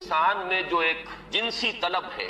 انسان میں جو ایک جنسی طلب ہے،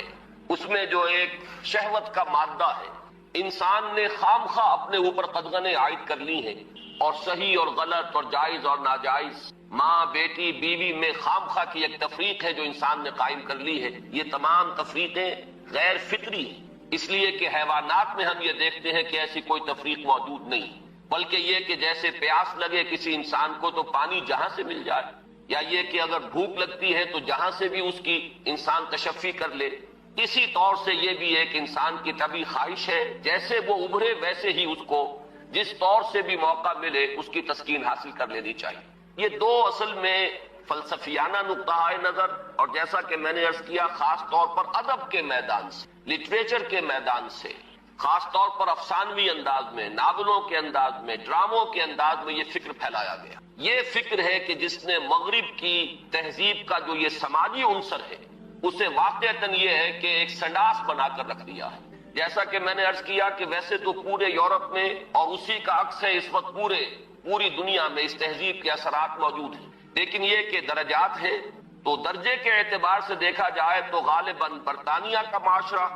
اس میں جو ایک شہوت کا مادہ ہے، انسان نے خامخواہ اپنے اوپر قدغنیں عائد کر لی ہیں، اور صحیح اور غلط اور جائز اور ناجائز، ماں بیٹی بیوی میں خامخواہ کی ایک تفریق ہے جو انسان نے قائم کر لی ہے۔ یہ تمام تفریقیں غیر فطری ہیں، اس لیے کہ حیوانات میں ہم یہ دیکھتے ہیں کہ ایسی کوئی تفریق موجود نہیں، بلکہ یہ کہ جیسے پیاس لگے کسی انسان کو تو پانی جہاں سے مل جائے، یا یہ کہ اگر بھوک لگتی ہے تو جہاں سے بھی اس کی انسان تشفی کر لے، اسی طور سے یہ بھی ایک انسان کی طبعی خواہش ہے جیسے وہ ابھرے ویسے ہی اس کو جس طور سے بھی موقع ملے اس کی تسکین حاصل کر لینی چاہیے۔ یہ دو اصل میں فلسفیانہ نقطہ نظر، اور جیسا کہ میں نے عرض کیا خاص طور پر ادب کے میدان سے، لٹریچر کے میدان سے، خاص طور پر افسانوی انداز میں، ناولوں کے انداز میں، ڈراموں کے انداز میں یہ فکر پھیلایا گیا۔ یہ فکر ہے کہ جس نے مغرب کی تہذیب کا جو یہ سماجی عنصر ہے اسے واقعتاً یہ ہے کہ ایک سنڈاس بنا کر رکھ دیا ہے۔ جیسا کہ میں نے عرض کیا کہ ویسے تو پورے یورپ میں، اور اسی کا عکس ہے اس وقت پوری دنیا میں اس تہذیب کے اثرات موجود ہیں، لیکن یہ کہ درجات ہیں، تو درجے کے اعتبار سے دیکھا جائے تو غالباً برطانیہ کا معاشرہ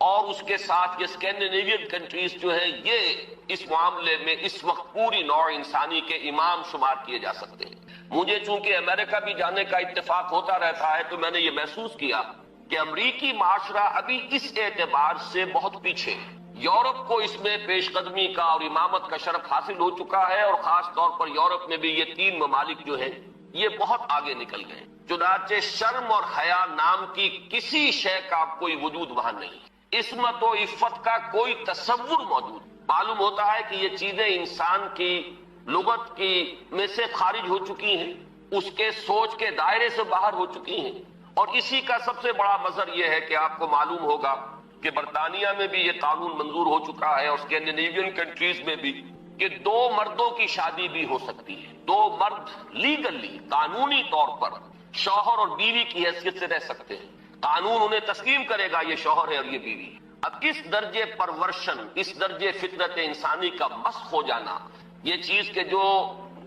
اور اس کے ساتھ یہ اسکینڈینیوین کنٹریز جو ہیں یہ اس معاملے میں اس وقت پوری نوع انسانی کے امام شمار کیے جا سکتے ہیں۔ مجھے چونکہ امریکہ بھی جانے کا اتفاق ہوتا رہتا ہے تو میں نے یہ محسوس کیا کہ امریکی معاشرہ ابھی اس اعتبار سے بہت پیچھے ہے۔ یورپ کو اس میں پیش قدمی کا اور امامت کا شرف حاصل ہو چکا ہے، اور خاص طور پر یورپ میں بھی یہ تین ممالک جو ہیں یہ بہت آگے نکل گئے، چنانچہ شرم اور حیا نام کی کسی شے کا کوئی وجود وہاں نہیں، عصمت و عفت کا کوئی تصور موجود۔ معلوم ہوتا ہے کہ یہ چیزیں انسان کی لغت کی میں سے خارج ہو چکی ہیں، اس کے سوچ کے دائرے سے باہر ہو چکی ہیں، اور اسی کا سب سے بڑا مظہر یہ ہے کہ آپ کو معلوم ہوگا کہ برطانیہ میں بھی یہ قانون منظور ہو چکا ہے، اور اسکینڈینیوین کنٹریز میں بھی، کہ دو مردوں کی شادی بھی ہو سکتی ہے، دو مرد لیگلی قانونی طور پر شوہر اور بیوی کی حیثیت سے رہ سکتے ہیں، قانون انہیں تسلیم کرے گا یہ شوہر ہے اور یہ بیوی ہے۔ اب اس درجے پرورشن، اس درجے فطرت انسانی کا مسخ ہو جانا، یہ چیز کہ جو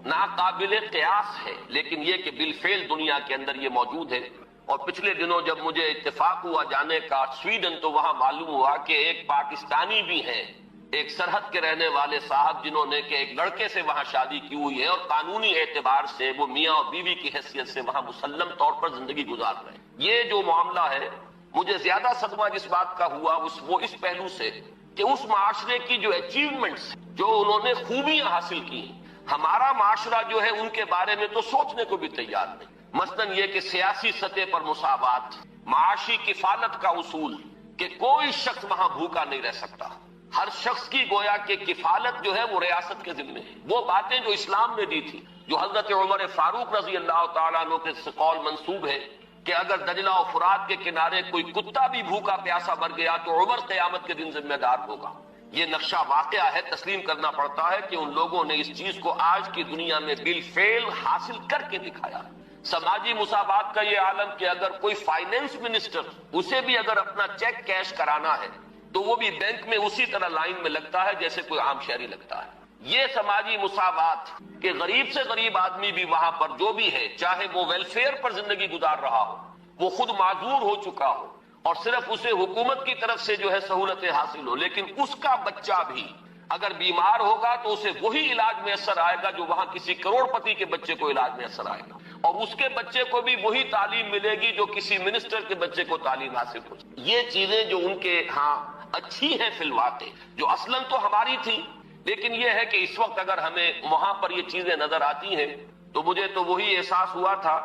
ناقابل قیاس ہے، لیکن یہ کہ بالفعل دنیا کے اندر یہ موجود ہے۔ اور پچھلے دنوں جب مجھے اتفاق ہوا جانے کا سویڈن، تو وہاں معلوم ہوا کہ ایک پاکستانی بھی ہیں، ایک سرحد کے رہنے والے صاحب، جنہوں نے کہ ایک لڑکے سے وہاں شادی کی ہوئی ہے، اور قانونی اعتبار سے وہ میاں اور بیوی کی حیثیت سے وہاں مسلم طور پر زندگی گزار رہے ہیں۔ یہ جو معاملہ ہے، مجھے زیادہ صدمہ جس بات کا ہوا وہ اس پہلو سے کہ اس معاشرے کی جو اچیومنٹس، جو انہوں نے خوبیاں حاصل کی، ہمارا معاشرہ جو ہے ان کے بارے میں تو سوچنے کو بھی تیار نہیں۔ مثلاً یہ کہ سیاسی سطح پر مساوات، معاشی کفالت کا اصول کہ کوئی شخص وہاں بھوکا نہیں رہ سکتا، ہر شخص کی گویا کہ کفالت جو ہے وہ ریاست کے ذمہ ہے۔ وہ باتیں جو اسلام نے دی تھی، جو حضرت عمر فاروق رضی اللہ تعالیٰ عنہ کے قول منسوب ہے کہ اگر دجلہ و فرات کے کنارے کوئی کتا بھی بھوکا پیاسا مر گیا تو عمر قیامت کے دن ذمہ دار ہوگا۔ یہ نقشہ واقعہ ہے، تسلیم کرنا پڑتا ہے کہ ان لوگوں نے اس چیز کو آج کی دنیا میں بالفعل حاصل کر کے دکھایا۔ سماجی مساوات کا یہ عالم کہ اگر کوئی فائنینس منسٹر، اسے بھی اگر اپنا چیک کیش کرانا ہے تو وہ بھی بینک میں اسی طرح لائن میں لگتا ہے جیسے کوئی عام شہری لگتا ہے۔ یہ سماجی مساوات کہ غریب سے غریب آدمی بھی وہاں پر جو بھی ہے، چاہے وہ ویلفیئر پر زندگی گزار رہا ہو، وہ خود معذور ہو چکا ہو، اور صرف اسے حکومت کی طرف سے جو ہے سہولتیں حاصل ہو، لیکن اس کا بچہ بھی اگر بیمار ہوگا تو اسے وہی علاج میسر آئے گا جو وہاں کسی کروڑ پتی کے بچے کو علاج میسر آئے گا، اور اس کے بچے کو بھی وہی تعلیم ملے گی جو کسی منسٹر کے بچے کو تعلیم حاصل ہو۔ یہ چیزیں جو ان کے ہاں اچھی ہیں فی الواقع، جو اصلاً تو ہماری تھی، لیکن یہ ہے کہ اس وقت اگر ہمیں وہاں پر یہ چیزیں نظر آتی ہیں تو مجھے تو وہی احساس ہوا تھا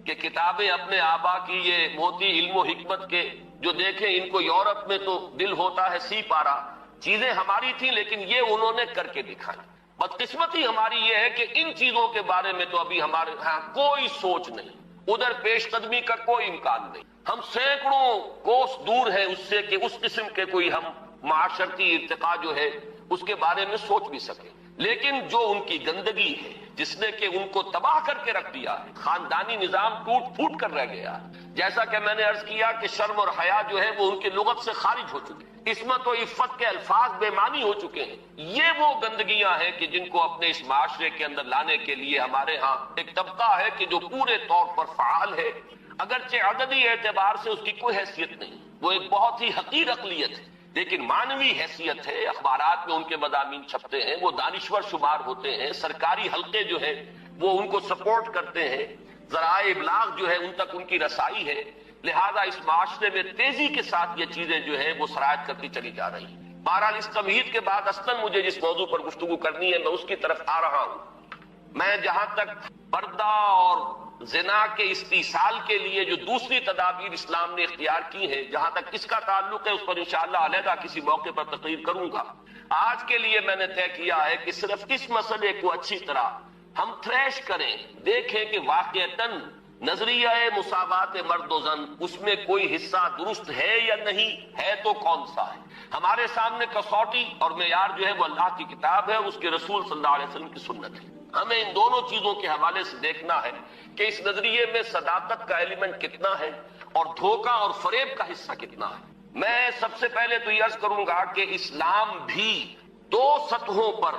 کہ کتابیں اپنے آبا کی یہ موتی علم و حکمت کے جو دیکھیں، ان کو یورپ میں تو دل ہوتا ہے سی پارا، چیزیں ہماری تھیں لیکن یہ انہوں نے کر کے دکھائی۔ بدقسمتی ہماری یہ ہے کہ ان چیزوں کے بارے میں تو ابھی ہمارے ہاں کوئی سوچ نہیں، ادھر پیش قدمی کا کوئی امکان نہیں۔ ہم سینکڑوں کوس دور ہیں اس سے کہ اس قسم کے کوئی ہم معاشرتی ارتقاء جو ہے اس کے بارے میں سوچ بھی سکیں، لیکن جو ان کی گندگی ہے جس نے کہ ان کو تباہ کر کے رکھ دیا ہے، خاندانی نظام ٹوٹ پھوٹ کر رہ گیا ہے۔ جیسا کہ میں نے عرض کیا کہ شرم اور حیا جو ہے وہ ان کی لغت سے خارج ہو چکے ہیں، عصمت و عفت کے الفاظ بے معنی ہو چکے ہیں۔ یہ وہ گندگیاں ہیں کہ جن کو اپنے اس معاشرے کے اندر لانے کے لیے ہمارے ہاں ایک طبقہ ہے کہ جو پورے طور پر فعال ہے، اگرچہ عددی اعتبار سے اس کی کوئی حیثیت نہیں، وہ ایک بہت ہی حقیر اقلیت ہے، لیکن معنوی حیثیت ہے، اخبارات میں ان کے مضامین چھپتے ہیں، وہ دانشور شمار ہوتے ہیں، سرکاری حلقے جو ہے وہ ان کو سپورٹ کرتے ہیں، ذرائع ابلاغ جو ہے ان تک ان کی رسائی ہے، لہذا اس معاشرے میں تیزی کے ساتھ یہ چیزیں جو ہے وہ سرایت کرتی چلی جا رہی ہیں۔ بہرحال اس تمہید کے بعد اصلاً مجھے جس موضوع پر گفتگو کرنی ہے میں اس کی طرف آ رہا ہوں۔ میں جہاں تک پردہ اور زنا کے استیصال کے لیے جو دوسری تدابیر اسلام نے اختیار کی ہیں، جہاں تک اس کا تعلق ہے اس پر انشاءاللہ علیحدہ کسی موقع پر تقریر کروں گا۔ آج کے لیے میں نے طے کیا ہے کہ صرف اس مسئلے کو اچھی طرح ہم تھریش کریں، دیکھیں کہ واقعتاً نظریہ مساوات مرد و زن اس میں کوئی حصہ درست ہے یا نہیں ہے، تو کون سا ہے۔ ہمارے سامنے کسوٹی اور معیار جو ہے وہ اللہ کی کتاب ہے، اس کے رسول صلی اللہ علیہ وسلم کی سنت ہے۔ ہمیں ان دونوں چیزوں کے حوالے سے دیکھنا ہے کہ اس نظریے میں صداقت کا ایلیمنٹ کتنا ہے اور دھوکہ اور فریب کا حصہ کتنا ہے۔ میں سب سے پہلے تو یہ عرض کروں گا کہ اسلام بھی دو سطحوں پر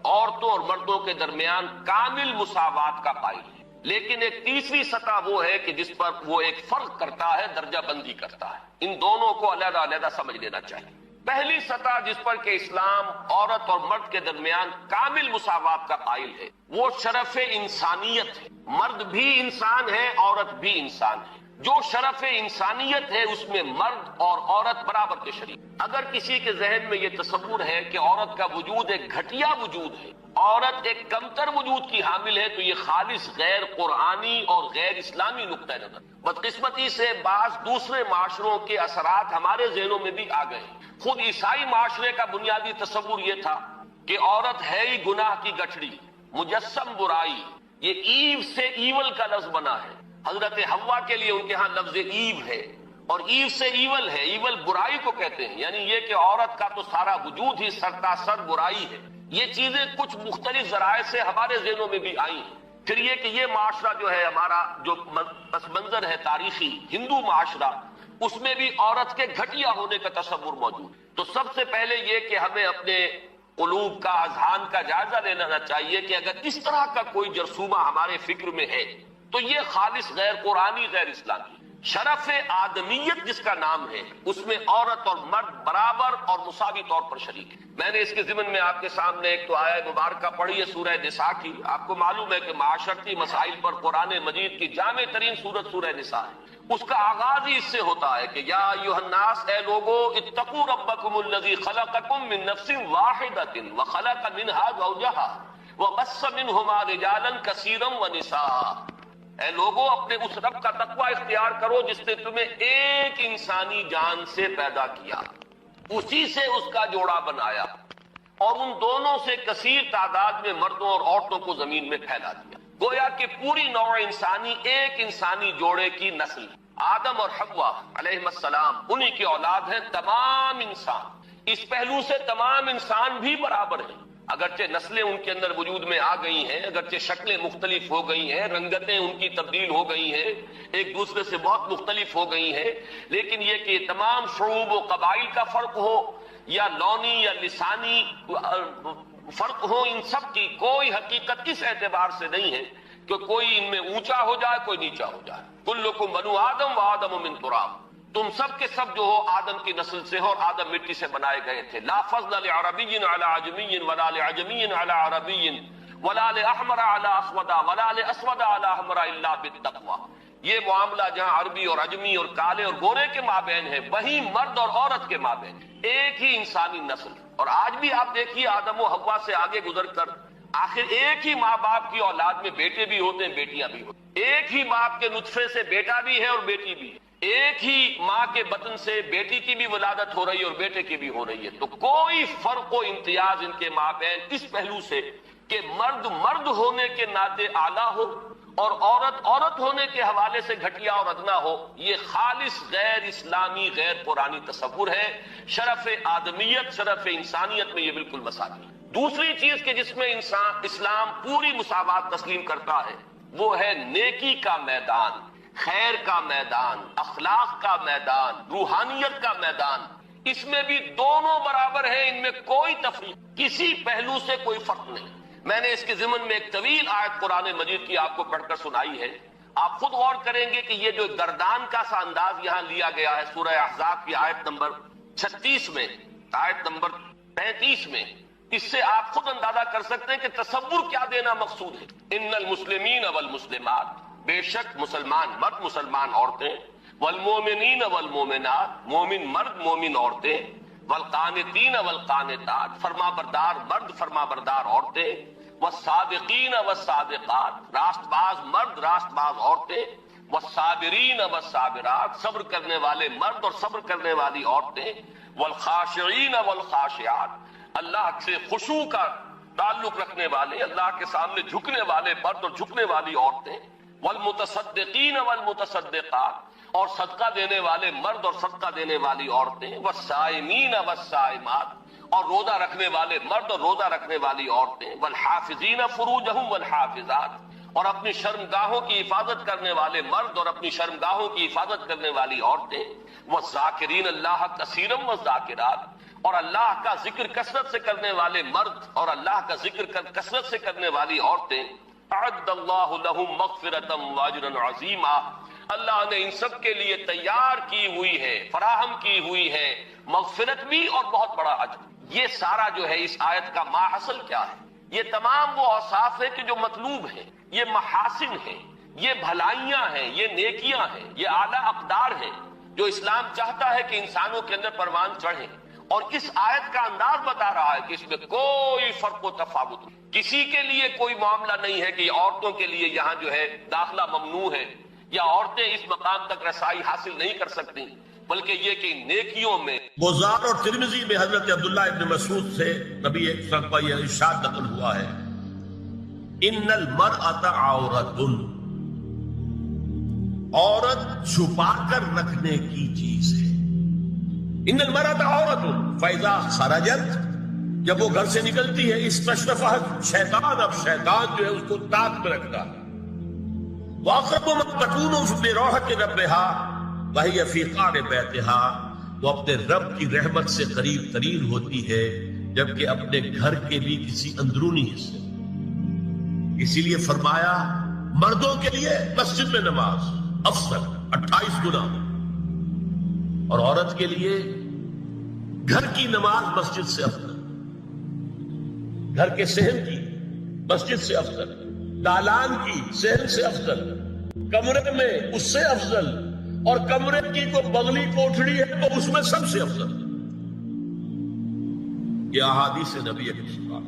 عورتوں اور مردوں کے درمیان کامل مساوات کا قائل ہے، لیکن ایک تیسری سطح وہ ہے کہ جس پر وہ ایک فرق کرتا ہے، درجہ بندی کرتا ہے۔ ان دونوں کو علیحدہ علیحدہ سمجھ لینا چاہیے۔ پہلی سطح جس پر کہ اسلام عورت اور مرد کے درمیان کامل مساوات کا قائل ہے وہ شرف انسانیت ہے۔ مرد بھی انسان ہے، عورت بھی انسان ہے۔ جو شرف انسانیت ہے اس میں مرد اور عورت برابر کے شریک۔ اگر کسی کے ذہن میں یہ تصور ہے کہ عورت کا وجود ایک گھٹیا وجود ہے، عورت ایک کمتر وجود کی حامل ہے، تو یہ خالص غیر قرآنی اور غیر اسلامی نقطہ نظر۔ بدقسمتی سے بعض دوسرے معاشروں کے اثرات ہمارے ذہنوں میں بھی آ گئے۔ خود عیسائی معاشرے کا بنیادی تصور یہ تھا کہ عورت ہے ہی گناہ کی گٹھڑی، مجسم برائی، یہ ایو سے ایول کا لفظ بنا ہے۔ حضرت حوا کے لیے ان کے ہاں لفظ ایو ہے، اور ایو سے ایول ہے، ایول برائی کو کہتے ہیں، یعنی یہ کہ عورت کا تو سارا وجود ہی سرتاسر برائی ہے۔ یہ چیزیں کچھ مختلف ذرائع سے ہمارے ذہنوں میں بھی آئی ہیں۔ پھر یہ کہ یہ معاشرہ جو ہے ہمارا جو پس منظر ہے تاریخی ہندو معاشرہ، اس میں بھی عورت کے گھٹیا ہونے کا تصور موجود ہے۔ تو سب سے پہلے یہ کہ ہمیں اپنے قلوب کا، اذہان کا جائزہ لینا چاہیے کہ اگر اس طرح کا کوئی جرثومہ ہمارے فکر میں ہے تو یہ خالص غیر قرآنی، غیر اسلامی۔ شرف آدمیت جس کا نام ہے اس میں عورت اور مرد برابر اور مساوی طور پر شریک ہے۔ میں نے اس کے ضمن میں آپ کے سامنے ایک تو آیت مبارکہ پڑھی ہے سورہ نساء کی۔ آپ کو معلوم ہے کہ معاشرتی مسائل پر قرآن مجید کی جامع ترین سورت سورہ نساء ہے۔ اس کا آغاز ہی اس سے ہوتا ہے کہ یا ایھا الناس، اے لوگو، اتقوا ربکم الذی خلقکم من نفس واحدۃ وخلق منها زوجها وبث منہما رجالا کثیرا ونساء۔ اے لوگوں، اپنے اس رب کا تقوی اختیار کرو جس نے تمہیں ایک انسانی جان سے پیدا کیا، اسی سے اس کا جوڑا بنایا، اور ان دونوں سے کثیر تعداد میں مردوں اور عورتوں کو زمین میں پھیلا دیا۔ گویا کہ پوری نوع انسانی ایک انسانی جوڑے کی نسل۔ آدم اور حوا علیہ السلام انہی کی اولاد ہیں تمام انسان۔ اس پہلو سے تمام انسان بھی برابر ہیں، اگرچہ نسلیں ان کے اندر وجود میں آ گئی ہیں، اگرچہ شکلیں مختلف ہو گئی ہیں، رنگتیں ان کی تبدیل ہو گئی ہیں، ایک دوسرے سے بہت مختلف ہو گئی ہیں، لیکن یہ کہ تمام شعوب و قبائل کا فرق ہو یا لونی یا لسانی فرق ہو، ان سب کی کوئی حقیقت اس اعتبار سے نہیں ہے کہ کوئی ان میں اونچا ہو جائے، کوئی نیچا ہو جائے۔ کلکم بنو آدم و آدم من تراب، تم سب کے سب جو ہو آدم کی نسل سے ہو اور آدم مٹی سے بنائے گئے تھے۔ لا فضل لعربی علی عجمی ولا لعجمی علی عربی ولا لاحمر علی اسود ولا لاسود علی احمر الا بالتقوی۔ یہ معاملہ جہاں عربی اور عجمی اور کالے اور گورے کے مابین ہے، وہیں مرد اور عورت کے مابین ایک ہی انسانی نسل۔ اور آج بھی آپ دیکھیے آدم و حوا سے آگے گزر کر آخر ایک ہی ماں باپ کی اولاد میں بیٹے بھی ہوتے ہیں، بیٹیاں بھی ہوتی ہیں، ایک ہی باپ کے نطفے سے بیٹا بھی ہے اور بیٹی بھی ہے، ایک ہی ماں کے بطن سے بیٹی کی بھی ولادت ہو رہی ہے اور بیٹے کی بھی ہو رہی ہے۔ تو کوئی فرق و امتیاز ان کے مابین اس پہلو سے کہ مرد مرد ہونے کے ناطے اعلیٰ ہو اور عورت عورت ہونے کے حوالے سے گھٹیا اور ادنا ہو، یہ خالص غیر اسلامی، غیر قرآنی تصور ہے۔ شرف آدمیت، شرف انسانیت میں یہ بالکل مساوی ہے۔ دوسری چیز کہ جس میں اسلام پوری مساوات تسلیم کرتا ہے وہ ہے نیکی کا میدان، خیر کا میدان، اخلاق کا میدان، روحانیت کا میدان۔ اس میں بھی دونوں برابر ہیں، ان میں کوئی تفریق، کسی پہلو سے کوئی فرق نہیں۔ میں نے اس کے ضمن میں ایک طویل آیت قرآن مجید کی آپ کو پڑھ کر سنائی ہے۔ آپ خود غور کریں گے کہ یہ جو گردان کا سا انداز یہاں لیا گیا ہے سورہ احزاب کی آیت نمبر 36 میں، آیت نمبر 35 میں، اس سے آپ خود اندازہ کر سکتے ہیں کہ تصور کیا دینا مقصود ہے۔ ان المسلمین والمسلمات، بے شک مسلمان مرد مسلمان عورتیں، والمومنین والمومنات، مومن مرد مومن عورتیں، والقانتین والقانتات، فرما بردار مرد فرما بردار عورتیں، والصادقین والصادقات، راست باز مرد راست باز عورتیں، والصابرین والصابرات، صبر کرنے والے مرد اور صبر کرنے والی عورتیں، والخاشعین والخاشعات، اللہ سے خشوع کا تعلق رکھنے والے، اللہ کے سامنے جھکنے والے مرد اور جھکنے والی عورتیں، والمتصدقین والمتصدقات، اور صدقہ دینے والے مرد اور صدقہ دینے والی عورتیں، والصائمین والصائمات، اور روزہ رکھنے والے مرد اور روزہ رکھنے والی عورتیں، والحافظین فروجہم والحافظات، اور اپنی شرمگاہوں کی حفاظت کرنے والے مرد اور اپنی شرمگاہوں کی حفاظت کرنے والی عورتیں، والذاکرین اللہ کثیرا والذاکرات، اور اللہ کا ذکر کثرت سے کرنے والے مرد اور اللہ کا ذکر کثرت سے کرنے والی عورتیں، اعد اللہ لہم مغفرۃ واجرا عظیما، اللہ نے ان سب کے لیے تیار کی ہوئی ہے، فراہم کی ہوئی ہے مغفرت بھی اور بہت بڑا اجر۔ یہ سارا جو ہے اس آیت کا ماحصل کیا ہے؟ یہ تمام وہ اوصاف ہے کہ جو مطلوب ہیں، یہ محاسن ہیں، یہ بھلائیاں ہیں، یہ نیکیاں ہیں، یہ اعلیٰ اقدار ہیں جو اسلام چاہتا ہے کہ انسانوں کے اندر پروان چڑھیں، اور اس آیت کا انداز بتا رہا ہے کہ اس میں کوئی فرق و تفاوت نہیں، کسی کے لیے کوئی معاملہ نہیں ہے کہ عورتوں کے لیے یہاں جو ہے داخلہ ممنوع ہے یا عورتیں اس مقام تک رسائی حاصل نہیں کر سکتی، بلکہ یہ کہ نیکیوں میں۔ بزار اور ترمذی میں حضرت عبداللہ ابن مسعود سے نبی ایک صحابہ یہ ارشاد نقل ہوا ہے، ان المرأۃ عورۃ، عورت چھپا کر رکھنے کی چیز ہے۔ ان المرأۃ عورۃ فاذا خرجت، جب وہ گھر سے نکلتی ہے، استشرفت شیطان، اب شیطان جو ہے اس کو تاک میں رکھتا ہے۔ واقرب ما تکون بروحۃ ربها وہی فی قعر بیتہا، وہ اپنے رب کی رحمت سے قریب ترین ہوتی ہے جبکہ اپنے گھر کے بھی کسی اندرونی حصے۔ اسی لیے فرمایا مردوں کے لیے مسجد میں نماز افضل 28 گنا، اور عورت کے لیے گھر کی نماز مسجد سے افضل، گھر کے صحن کی مسجد سے افضل، دالان کی صحن سے افضل، کمرے میں اس سے افضل، اور کمرے کی کو بغلی کوٹھڑی ہے تو اس میں سب سے افضل۔ یہ احادیث نبی اکرم۔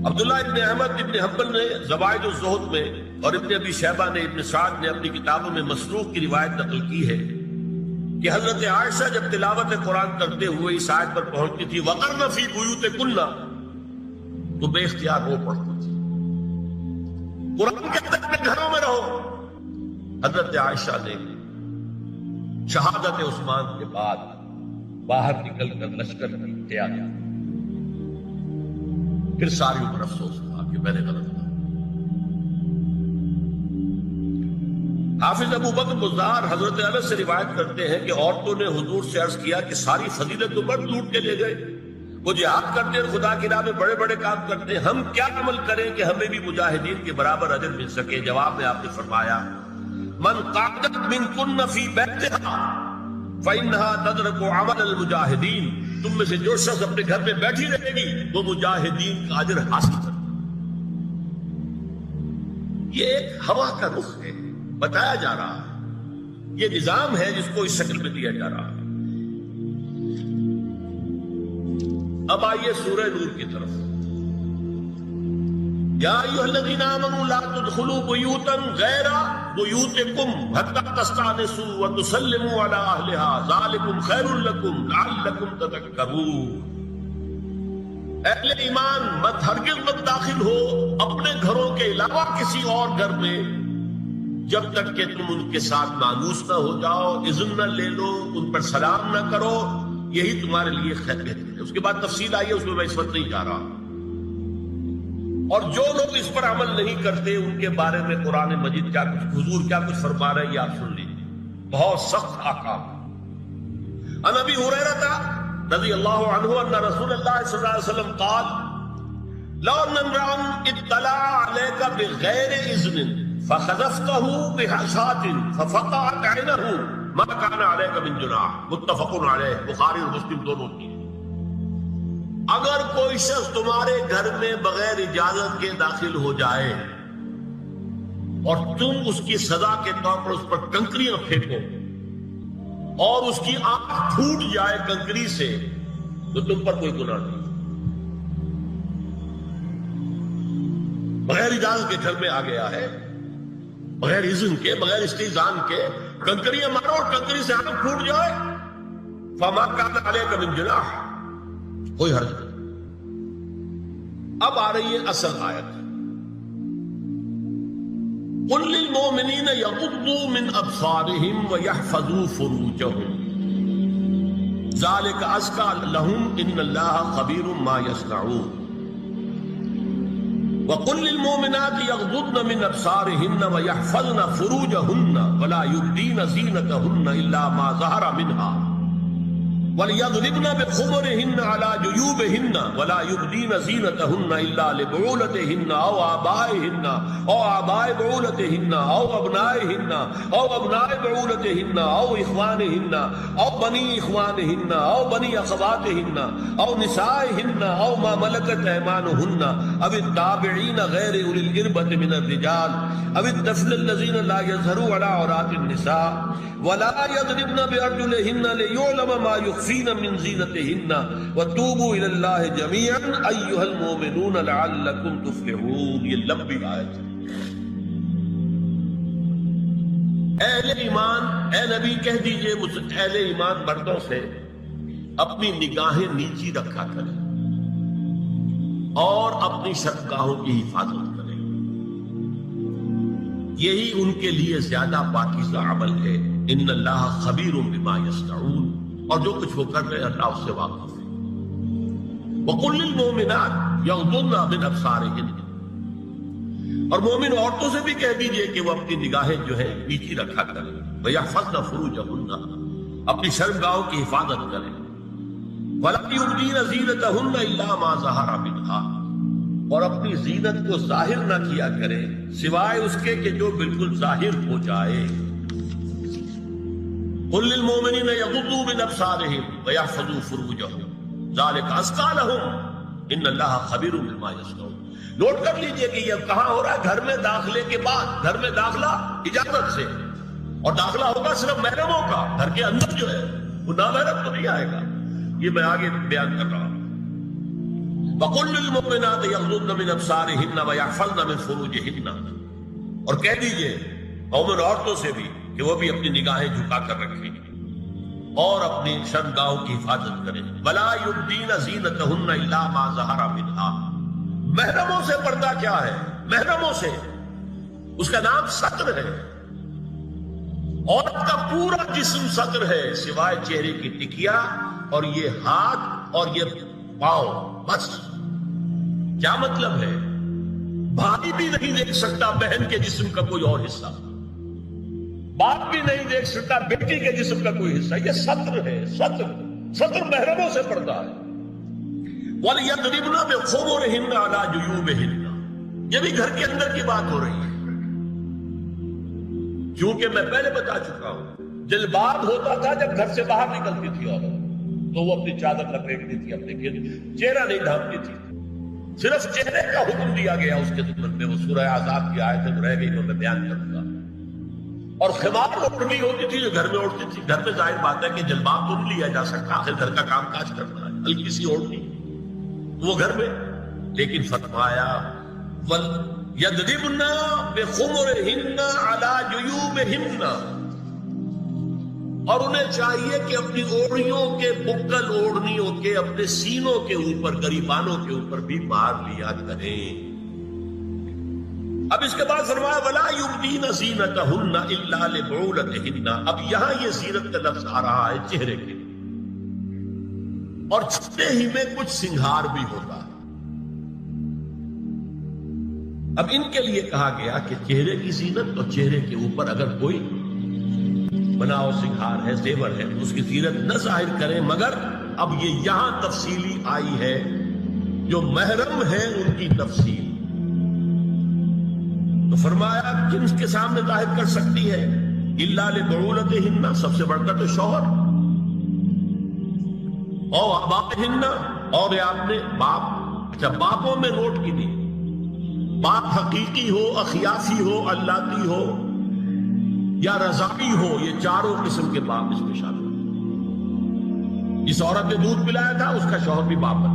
عبداللہ ابن احمد ابن حنبل نے زوائد الزہد میں اور ابن ابی شیبہ نے ابن سعد نے اپنی کتابوں میں مسروق کی روایت نقل کی ہے کہ حضرت عائشہ جب تلاوت قرآن کرتے ہوئے اس آیت پر پہنچتی تھی وَقَرْنَ فِي بُيُوتِكُنَّ، تو بے اختیار رو پڑتی تھی۔ قرآن کے اپنے گھروں میں رہو۔ حضرت عائشہ نے شہادت عثمان کے بعد باہر نکل کر لشکر کی تیاری، پھر ساری عمر افسوس ہوا کہ میں نے غلط کیا۔ حافظ ابو بکر بزار حضرت انس سے روایت کرتے ہیں کہ عورتوں نے حضور سے عرض کیا کہ ساری فضیلت تو مرد لوٹ کے لے گئے، وہ جہاد کرتے ہیں، خدا کی راہ میں بڑے بڑے کام کرتے ہیں، ہم کیا عمل کریں کہ ہمیں بھی مجاہدین کے برابر اجر مل سکے؟ جواب میں آپ نے فرمایا من قعدت منکن فی بیتہا فإنہا تدرک عمل المجاہدین، تم میں سے جو شخص اپنے گھر میں بیٹھی رہے گی وہ مجاہدین کا اجر حاصل کرے۔ یہ ایک ہوا کا رخ ہے، بتایا جا رہا ہے، یہ نظام ہے جس کو اس شکل میں دیا جا رہا ہے۔ اب آئیے سورہ نور کی طرف۔ یا ایھا الذین آمنوا لا تدخلوا بیوتا غیر بیوتکم حتی تستأنسوا وتسلموا علی اہلها ذالکم خیر لکم لعلکم تذکرون۔ اہل ایمان مت ہرگز مت داخل ہو اپنے گھروں کے علاوہ کسی اور گھر میں جب تک کہ تم ان کے ساتھ مانوس نہ ہو جاؤ، اذن نہ لے لو، ان پر سلام نہ کرو، یہی تمہارے لیے خیر بہتر ہے۔ اس کے بعد تفصیل آئی ہے، اس میں میں اس وقت نہیں جا رہا۔ اور جو لوگ اس پر عمل نہیں کرتے ان کے بارے میں قرآن مجید کیا کچھ حضور کیا کچھ فرما رہے ہیں یہ آپ سن لیجیے، بہت سخت احکام۔ عن ابی ہریرہ رضی اللہ عنہ ان رسول اللہ صلی اللہ علیہ وسلم قال لو ان امرأ اطلع عليك بغیر اذن فخذفته بحصاة ففقعت عينه ما كان عليك من جناح متفق علیہ، بخاری اور مسلم دونوں کی۔ اگر کوئی شخص تمہارے گھر میں بغیر اجازت کے داخل ہو جائے اور تم اس کی سزا کے طور پر اس پر کنکریاں پھینکو اور اس کی آنکھ پھوٹ جائے کنکری سے، تو تم پر کوئی گناہ نہیں۔ بغیر اجازت کے گھر میں آ گیا ہے، بغیر اذن کے، بغیر استئذان کے کنکریاں مارو اور کنکری سے آنکھ پھوٹ جائے، فما کان علیک من جناح، کوئی حرج نہیں۔ اب آ رہی ہے اصل آیت، قل للمؤمنین یغضوا من ابصارهم ویحفظوا فروجهم ذلک ازکی لهم ان اللہ خبیر ما یصنعون وقل للمؤمنات یغضضن من ابصارهن ویحفظن فروجهن ولا یبدین زینتهن الا ما ظهر منها وَلْيَضْرِبْنَ بِخُمُرِهِنَّ عَلَى جُيُوبِهِنَّ وَلَا يُبْدِينَ زِينَتَهُنَّ إِلَّا لِبُعُولَتِهِنَّ أَوْ آبَائِهِنَّ أَوْ آبَاءِ بُعُولَتِهِنَّ أَوْ أَبْنَائِهِنَّ أَوْ أَبْنَاءِ بُعُولَتِهِنَّ أَوْ إِخْوَانِهِنَّ أَوْ بَنِي إِخْوَانِهِنَّ أَوْ بَنِي أَخَوَاتِهِنَّ أَوْ نِسَائِهِنَّ أَوْ مَا مَلَكَتْ أَيْمَانُهُنَّ أَوِ التَّابِعِينَ غَيْرِ أُولِي الْإِرْبَةِ مِنَ الرِّجَالِ أَوِ الطَّفْلِ الَّذِينَ لَا يَظْهَرُوا عَلَى عَوْرَاتِ النِّسَاءِ وَلَا يَضْرِبْنَ بِأَرْجُلِهِنَّ لِيُعْلَمَ مَا يُخْفِينَ مِنْ زِينَتِهِنَّ وَتُوبُوا إِلَى اللَّهِ جَمِيعًا أَيُّهَا الْمُؤْمِنُونَ لَعَلَّكُمْ تُفْلِحُونَ۔ یہ لمبی آیت ہے۔ اہل ایمان، اے نبی کہہ دیجئے اہل ایمان مردوں سے اپنی نگاہیں نیچی رکھا کریں اور اپنی شرمگاہوں کی حفاظت کریں، یہی ان کے لیے زیادہ پاکیزہ عمل ہے۔ ان اللہ خبیر بما یصنعون، اور جو کچھ وہ کر رہے ہیں اللہ اس سے واقف ہے۔ وَقُلْ لِلْمُؤْمِنَاتِ یغضضن مِنْ أَبْصَارِهِنَّ، اور مومن عورتوں سے بھی کہہ دیجئے کہ وہ اپنی نگاہیں جو ہے نیچی رکھا کریں، وَيَحْفَظْنَ فُرُوجَهُنَّ، اپنی شرمگاہوں کی حفاظت کریں، وَلَا يُبْدِينَ زِينَتَهُنَّ إِلَّا مَا ظَهَرَ مِنْهَا، اور اپنی زینت کو ظاہر نہ کیا کریں سوائے اس کے کہ جو بالکل ظاہر ہو جائے۔ قل للمؤمنین یغضوا من ابصارهم ویحفظوا فروجهم ذلک ازکی لهم ان اللہ خبیر بما یصنعون۔ نوٹ کر لیجئے کہ یہ کہاں ہو رہا ہے؟ گھر میں داخلے کے بعد، گھر میں داخلہ اجازت سے، اور داخلہ ہوگا صرف محرموں کا، گھر کے اندر جو ہے وہ نامحرم تو نہیں آئے گا۔ یہ میں آگے بیان کر رہا ہوں۔ وَقُلْ لِلْمُؤْمِنَاتِ يَغْضُضْنَ مِنْ أَبْصَارِهِنَّ وَيَحْفَظْنَ مِنْ فُرُوجِهِنَّ، اور کہہ دیجئے مومن عورتوں سے بھی کہ وہ بھی اپنی نگاہیں جھکا کر رکھیں اور اپنی شرمگاہوں کی حفاظت کریں۔ وَلَا يُبْدِينَ زِينَتَهُنَّ إِلَّا مَا ظَهَرَ مِنْهَا، محرموں سے پردہ کیا ہے؟ محرموں سے اس کا نام ستر ہے۔ عورت کا پورا جسم ستر ہے سوائے چہرے کی ٹکیا اور یہ ہاتھ اور یہ پاؤں، بس۔ کیا مطلب ہے؟ بھائی بھی نہیں دیکھ سکتا بہن کے جسم کا کوئی اور حصہ، باپ بھی نہیں دیکھ سکتا بیٹی کے جسم کا کوئی حصہ، یہ ستر ہے، ستر محرموں سے پردہ ہے۔ وَلْيَضْرِبْنَ بِخُمُرِهِنَّ عَلَى جُيُوبِهِنَّ، یہ بھی گھر کے اندر کی بات ہو رہی ہے، کیونکہ میں پہلے بتا چکا ہوں جلباب ہوتا تھا جب گھر سے باہر نکلتی تھی عورت، تو وہ اپنی چادر لپیٹتی تھی، اپنے چہرہ نہیں ڈھانپتی تھی، صرف چہرے کا حکم دیا گیا اس کے ضمن میں۔ وہ سورہ احزاب کی آیت رہ گئی تو میں بیان کروں گا۔ اور خمار اوڑھنی ہوتی تھی جو گھر میں اوڑھتی تھی، گھر میں ظاہر بات ہے کہ جلباب تو نہیں لیا جا سکتا، آخر گھر کا کام کاج کرنا ہے، ہلکی سی اوڑھنی وہ گھر میں، لیکن فرمایا وَلْيَضْرِبْنَ بِخُمُرِهِنَّ عَلَى جُيُوبِهِنَّ، اور انہیں چاہیے کہ اپنی اوڑھیوں کے، بکل اوڑھنیوں کے اپنے سینوں کے اوپر، گریبانوں کے اوپر بھی مار لیا کریں۔ اب اس کے بعد فرمایا وَلَا يُبْدِينَ زِينَتَهُنَّ إِلَّا لِبُعُولَتِهِنَّ، اب یہاں یہ زینت کا لفظ آ رہا ہے چہرے کے، اور چہرے ہی میں کچھ سنگھار بھی ہوتا ہے۔ اب ان کے لیے کہا گیا کہ چہرے کی زینت اور چہرے کے اوپر اگر کوئی بناؤ سنگھار ہے، زیور ہے، اس کی زینت نہ ظاہر کریں، مگر اب یہ یہاں تفصیلی آئی ہے، جو محرم ہے ان کی تفصیل۔ تو تو فرمایا جنس کے سامنے ظاہر کر سکتی ہے الا لبعولتہن، سب سے بڑھ کر تو شوہر، اور آبائہن، اور یہ آپ نے باپ، اچھا باپوں میں نوٹ کی نہیں، باپ حقیقی ہو، اخیافی ہو، اللتی ہو یا رضاعی ہو، یہ چاروں قسم کے باپ اس میں شامل ہیں۔ جس عورت نے دودھ پلایا تھا اس کا شوہر بھی باپ ہے،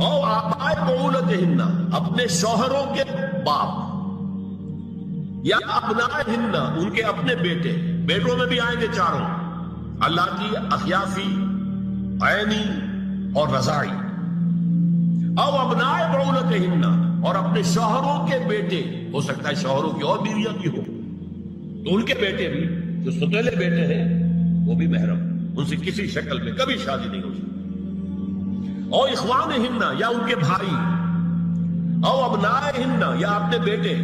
اور آبائے بعولتہن، اپنے شوہروں کے باپ، یا ابنائہن، ان کے اپنے بیٹے، بیٹوں میں بھی آئیں گے چاروں، اللاتی، اخیافی، عینی اور رضاعی، او ابنائے بعولتہن، اور اپنے شوہروں کے بیٹے، ہو سکتا ہے شوہروں کی اور بیویاں بھی ہو تو ان کے بیٹے بھی، جو ستیلے بیٹے ہیں وہ بھی محرم، ان سے کسی شکل میں کبھی شادی نہیں ہو سکتی، اور اخوانہن، یا ان کے بھائی، او ابنائہن، یا اپنے بیٹے،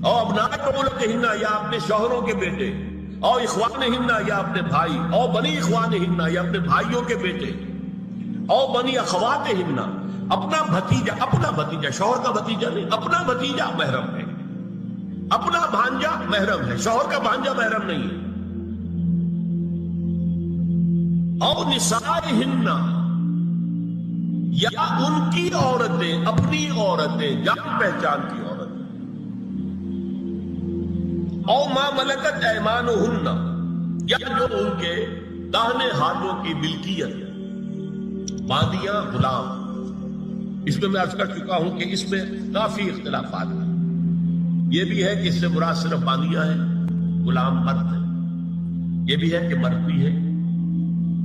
او ابنائے بعولتہن، یا اپنے شوہروں کے بیٹے، او اخوانہن، یا اپنے بھائی، او بنی اخوانہن، یا اپنے بھائیوں کے بیٹے، او بنی اخواتہن، اپنا بھتیجا، اپنا بھتیجا، شوہر کا بھتیجا نہیں، اپنا بھتیجا محرم ہے، اپنا بھانجا محرم ہے، شوہر کا بھانجا محرم نہیں ہے، او نسائہن، یا ان کی عورتیں، اپنی عورتیں، جان پہچان کی عورتیں، او ما ملکت ایمانہن، یا جو ان کے داہنے ہاتھوں کی ملکیت، باندیاں، غلام، اس میں عرض کر چکا ہوں کہ اس میں کافی اختلافات ہیں، یہ بھی ہے کہ اس سے مراد صرف باندیاں ہیں، غلام مرد ہے، یہ بھی ہے کہ مرد بھی ہے،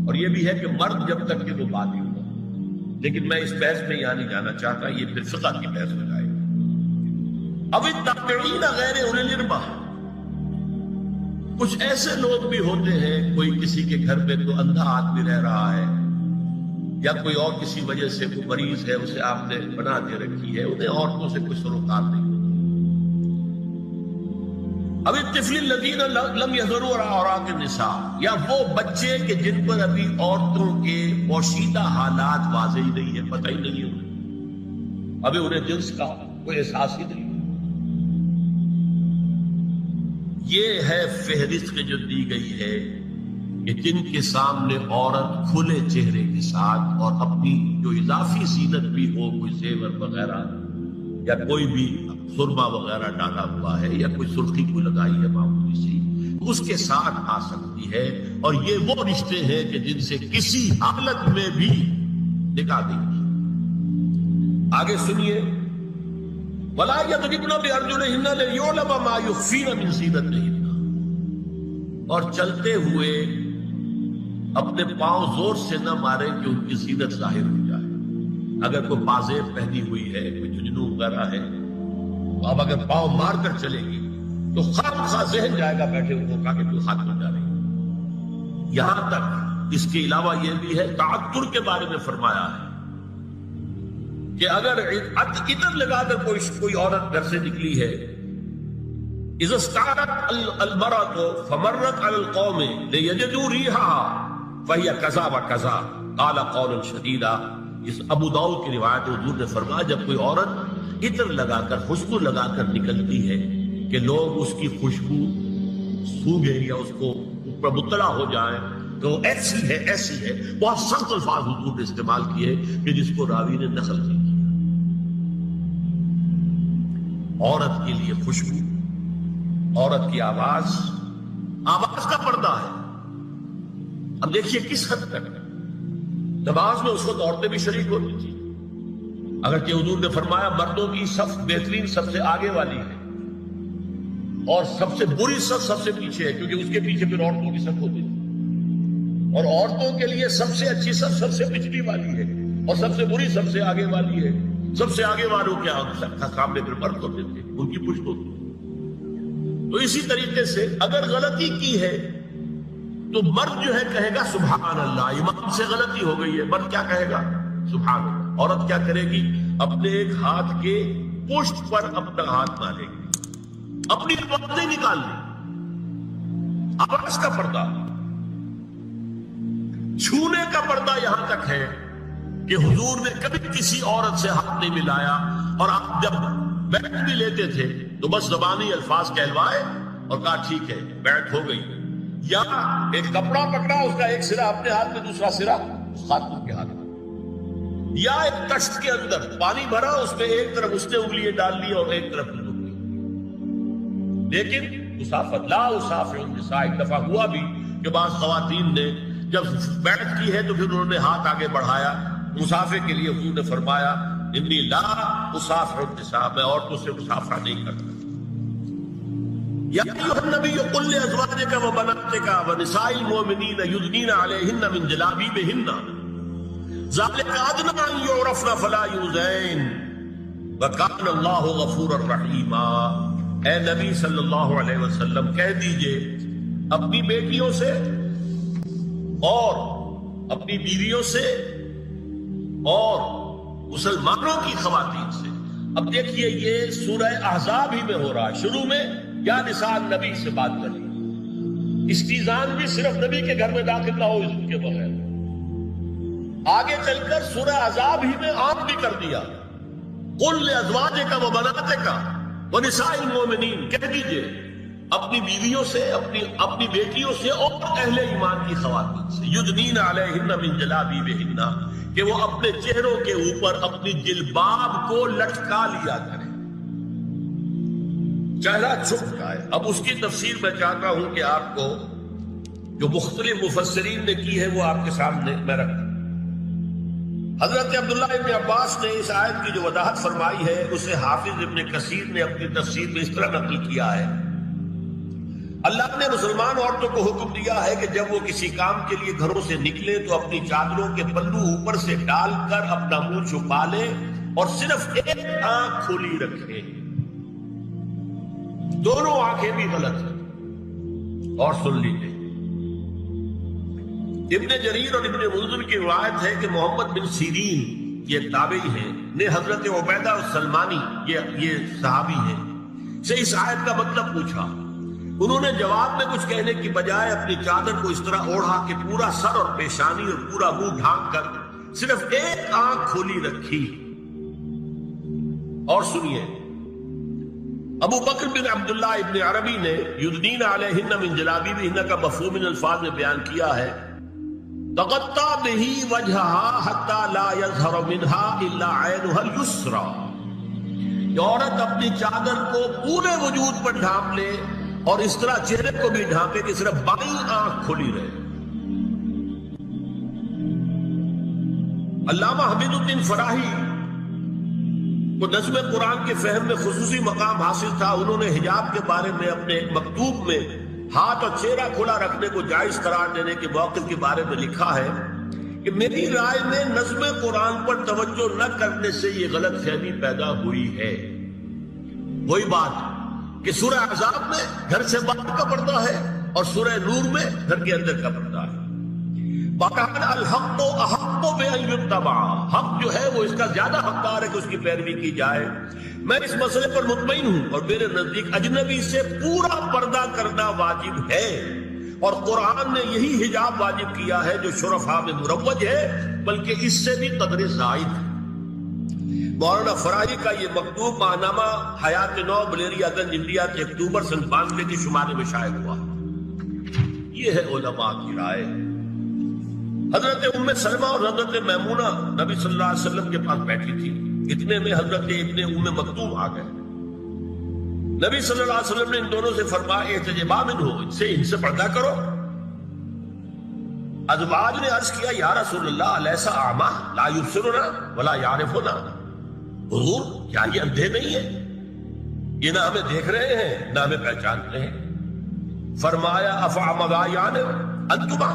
اور یہ بھی ہے کہ مرد جب تک کہ وہ باندی ہو، لیکن میں اس بحث میں یہاں نہیں جانا چاہتا، یہ پھر فقہ کی بحث ہو جائے گی۔ اب التابعین غیر اولی الاربہ، کچھ ایسے لوگ بھی ہوتے ہیں، کوئی کسی کے گھر میں تو اندھا آدمی رہ رہا ہے، یا کوئی اور کسی وجہ سے کوئی مریض ہے، اسے آپ نے بنا دے رکھی ہے، انہیں عورتوں سے کوئی سروکار نہیں۔ اب الطفل الذین لم یظہروا علی عورات النساء، یا وہ بچے کہ جن پر ابھی عورتوں کے پوشیدہ حالات واضح ہی نہیں ہے، پتہ ہی نہیں ہے، ابھی انہیں جنس کا کوئی احساس ہی نہیں۔ یہ ہے فہرست جو دی گئی ہے کہ جن کے سامنے عورت کھلے چہرے کے ساتھ اور اپنی جو اضافی زینت بھی ہو، کوئی زیور وغیرہ یا کوئی بھی سرما وغیرہ ڈالا ہوا ہے یا کوئی سرخی کو لگائی ہے معمولی سی، اس کے ساتھ آ سکتی ہے، اور یہ وہ رشتے ہیں کہ جن سے کسی حالت میں بھی نکاح نہیں کی۔ آگے سنیے، وَلَا يَضْرِبْنَ بِأَرْجُلِهِنَّ لِيُعْلَمَ مَا يُخْفِينَ مِنْ زِينَتِهِنَّ، اور چلتے ہوئے اپنے پاؤں زور سے نہ مارے کہ ان کی زینت ظاہر ہو جائے۔ اگر کوئی پازیب پہنی ہوئی ہے، کوئی جھنجھنو وغیرہ ہے، تو اب اگر پاؤں مار کر چلے گی تو خواہ ذہن جائے گا بیٹھے ہوئے کا کہ تو ہاتھ بن جا رہی ہے۔ یہاں تک اس کے علاوہ یہ بھی ہے، تعطر کے بارے میں فرمایا ہے کہ اگر عطر لگا کر کوئی عورت گھر سے نکلی ہے، اذا استعارت المرأة فمرت على القوم ليجدوا ريحها فهي كذا وكذا قال قولا شديدا۔ اس ابو داؤد کی روایت حضور نے فرمایا جب کوئی عورت عطر لگا کر، خوشبو لگا کر نکلتی ہے کہ لوگ اس کی خوشبو سونگیں یا اس کو اوپر مطلع ہو جائیں تو ایسی ہے، ایسی ہے، بہت سخت الفاظ حضور نے استعمال کیے کہ جس کو راوی نے نقل نہیں کیا۔ عورت کے لیے خوشبو، عورت کی آواز کا پردہ ہے۔ اب دیکھیے کس حد تک نماز میں اس وقت عورتیں بھی شریک ہوتی تھی، اگرچہ حضور نے فرمایا مردوں کی صف بہترین سب سے آگے والی ہے اور سب سے بری صف سب سے پیچھے ہے، کیونکہ اس کے پیچھے پھر عورتوں کی صف ہوتی تھی، اور عورتوں کے لیے سب سے اچھی صف سب سے پچھلی والی ہے اور سب سے بری سب سے آگے والی ہے۔ سب سے آگے والوں کے سامنے پھر مرد ہوتے تھے، ان کی پشت ہوتی تھی۔ تو اسی طریقے سے اگر غلطی کی ہے تو مرد جو ہے کہے گا سبحان اللہ، امام سے غلطی ہو گئی ہے، مرد کیا کہے گا؟ سبحان اللہ۔ عورت کیا کرے گی؟ اپنے ایک ہاتھ کے پشت پر اپنا ہاتھ مارے گی، اپنی آوازیں نکال لی، آواز کا پردہ، چھونے کا پردہ یہاں تک ہے کہ حضور نے کبھی کسی عورت سے ہاتھ نہیں ملایا، اور آپ جب بیعت بھی لیتے تھے تو بس زبانی الفاظ کہلوائے اور کہا ٹھیک ہے بیعت ہو گئی، یا ایک کپڑا پکڑا، اس کا ایک سرا اپنے ہاتھ میں دوسرا سرا اس خاتون کے ہاتھ میں، یا ایک کشت کے اندر پانی بھرا، اس میں ایک طرف اس نے انگلیاں ڈال لی اور ایک طرف انگلی، لیکن مسافت لا اسافر النساء، ایک دفعہ ہوا بھی کہ بعض خواتین نے جب بیعت کی ہے تو پھر انہوں نے ہاتھ آگے بڑھایا مسافر کے لیے، حضور نے فرمایا انی لا اسافر النساء، میں عورتوں سے مسافرہ نہیں کرتا۔ یا ایھا النبی قل لازواجک وبناتک ونساء المؤمنین یدنین علیہن من جلابیبہن ذلک ادنی ان یعرفن فلا یؤذین وکان اللہ غفورا رحیما۔ اے نبی صلی اللہ علیہ وسلم کہہ دیجئے اپنی بیٹیوں سے اور اپنی بیویوں سے اور مسلمانوں کی خواتین سے۔ اب دیکھیے یہ سورہ احزاب ہی میں ہو رہا ہے، شروع میں یا نساء نبی سے بات کری، استیزان بھی صرف نبی کے گھر میں داخل نہ ہو اس کے بغیر، آگے چل کر سورہ احزاب ہی میں عام بھی کر دیا، قل لازواجک وبناتک ونساء المؤمنین، کہہ دیجئے اپنی بیویوں سے اپنی بیٹیوں سے اور اہل ایمان کی خواتین سے، یدنین علیہن من جلابیبہن، کہ وہ اپنے چہروں کے اوپر اپنی جلباب کو لٹکا لیا کریں، چہرہ چھپ جائے۔ اب اس کی تفسیر میں چاہتا ہوں کہ آپ کو جو مختلف مفسرین نے کی ہے وہ آپ کے سامنے میں رکھوں۔ حضرت عبداللہ ابن عباس نے اس آیت کی جو وضاحت فرمائی ہے اسے حافظ ابن کثیر نے اپنی تفسیر میں اس طرح نقل کیا ہے، اللہ نے مسلمان عورتوں کو حکم دیا ہے کہ جب وہ کسی کام کے لیے گھروں سے نکلے تو اپنی چادروں کے پلو اوپر سے ڈال کر اپنا منہ چھپا لے اور صرف ایک آنکھ کھلی رکھے، دونوں آنکھیں بھی غلط ہیں۔ اور سن لیجیے ابن جریر اور ابن منذر کی روایت ہے کہ محمد بن سیرین یہ تابعی ہیں نے حضرت عبیدہ السلمانی یہ صحابی ہیں سے اس آیت کا مطلب پوچھا، انہوں نے جواب میں کچھ کہنے کی بجائے اپنی چادر کو اس طرح اوڑھا کہ پورا سر اور پیشانی اور پورا منہ ڈھانک کر صرف ایک آنکھ کھولی رکھی۔ اور سنیے ابو بکر بن عبداللہ ابن عربی نے یدنین علیہن من جلابیبہن کا مفہوم ان الفاظ میں بیان کیا ہے، تغطى به وجهها حتى لا يظهر منها الا عينها اليسرى، کہ عورت اپنی چادر کو پورے وجود پر ڈھانپ لے اور اس طرح چہرے کو بھی ڈھانپے کہ صرف بائیں آنکھ کھلی رہے۔ علامہ حمید الدین فراہی کو نظم قرآن کے فہم میں خصوصی مقام حاصل تھا، انہوں نے حجاب کے بارے میں اپنے ایک مکتوب میں ہاتھ اور چہرہ کھلا رکھنے کو جائز قرار دینے کے موقف کے بارے میں لکھا ہے کہ میری رائے میں نظم قرآن پر توجہ نہ کرنے سے یہ غلط فہمی پیدا ہوئی ہے۔ وہی بات کہ سورہ احزاب میں گھر سے باہر کا پردہ ہے اور سورہ نور میں گھر کے اندر کا پردہ ہے۔ بہرحال الحق احق بان یتبع، حق جو ہے وہ اس کا زیادہ حقدار ہے کہ اس کی پیروی کی جائے۔ میں اس مسئلے پر مطمئن ہوں اور میرے نزدیک اجنبی سے پورا پردہ کرنا واجب ہے، اور قرآن نے یہی حجاب واجب کیا ہے جو شرفاء میں مروج ہے، بلکہ اس سے بھی قدر زائد ہے۔ مولانا فراہی کا یہ مکتوب ماہنامہ حیات نو بلیریا گنج انڈیا کے اکتوبر سن 92 کے شمارے میں شائع ہوا۔ یہ ہے علماء کی رائے۔ حضرت ام سلمہ اور حضرت میمونہ نبی صلی اللہ علیہ وسلم کے پاس بیٹھی تھی، اتنے میں حضرت ابن ام مکتوم آ گئے۔ نبی صلی اللہ علیہ وسلم نے ان دونوں سے فرمایا احتجبا منہ، ان سے پردہ کرو۔ ازواج نے عرض کیا یا رسول اللہ الیس اعمی لا یبصرنا ولا یعرفنا، حضور کیا یہ اندھے نہیں ہیں، یہ نہ ہمیں دیکھ رہے ہیں نہ ہمیں پہچانتے ہیں۔ فرمایا افعمغایان انتما،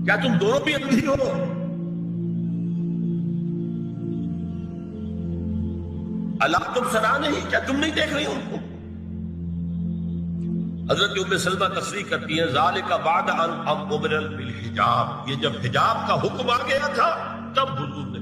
کیا تم دونوں بھی اندھی ہو؟ اللہ تم سنا نہیں، کیا تم نہیں دیکھ رہی ان کو؟ حضرت ام سلمہ تصریح کرتی ہیں ذالک بعد ان امر بالحجاب، یہ جب حجاب کا حکم آ گیا تھا تب حضور